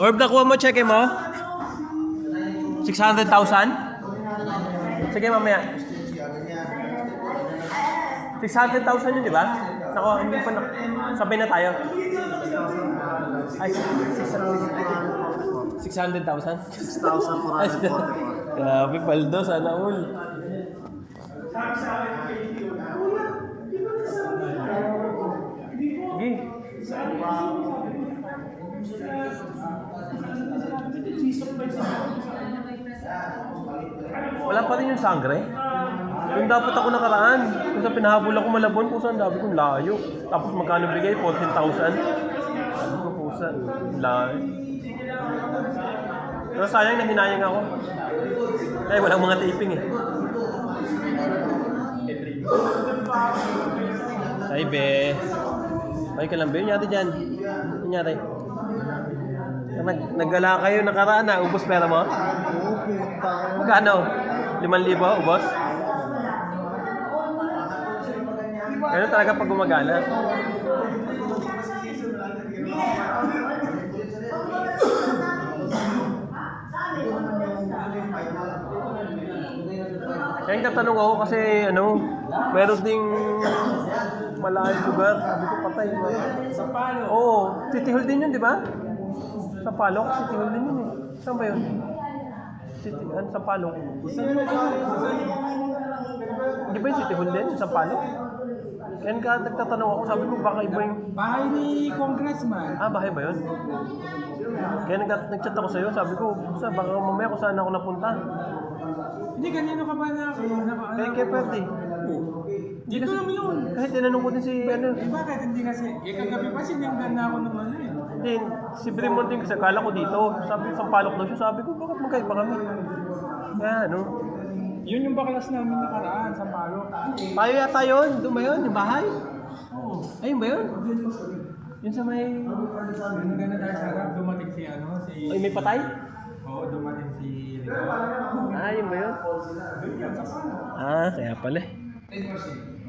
Orb, nakuha mo, check mo? 600,000? Sige, mamaya. 600,000 yun, di ba? Nako, hindi pa na. Sabay na tayo. Ay, 600,000? 6,444. Grabe, paldo. Sana all. Sige. Wala pa rin yung sangre. Yung dapat ako nakaraan. Kung sa pinahabol ako Malabon, kung saan dabi kong layo. Tapos magkano bigay? 14,000. Ano po sa layo. Pero sayang na hinayang ako. Kaya walang mga taping eh. Ay be. Ay ka lang be. Yung yate dyan. Yung yate. Naggala kayo nakaraan na. Ubos pera mo? Magkano? 5,000 ubos? Ganun talaga pag gumagana. Kaya nagtatanong ako kasi meron ding malayong lugar. Sabi ko patay. Sa palo? Oo, City Hall din yun, di ba? Sa Palok, City Hall din yun eh. Saan ba yun? Sa Palok. Di ba yung City Hall din? Sa Palok? Kaya nagtatanong ako, sabi ko baka iba yung... Bahay ni Congressman. Bahay ba yun? Kaya nag-chat ako sa'yo, sabi ko, baka mamaya kung saan ako napunta. Hindi, kanino ka ba Kaya pwede. Dito lang yun. Kahit tinanong ko din si Bakit hindi kasi? Kagabi pa sinanggan na ako ng eh. Hindi, si Bremont din kasi akala ko dito. Sabi, Sampalok daw siya. Sabi ko, bakit magkaiba kami? Kaya Yun yung baklas namin nakaraan sa palo. Payo yata yun. Doon ba yun? Yung bahay? Oo. Ayun ba yun? Yun sa may... Yung ganda tayo sa harap, dumating si Ay, may patay? Oo, dumating si Rico. Yun ba yun? Doon yan, sa palo. Kaya pala. 10%.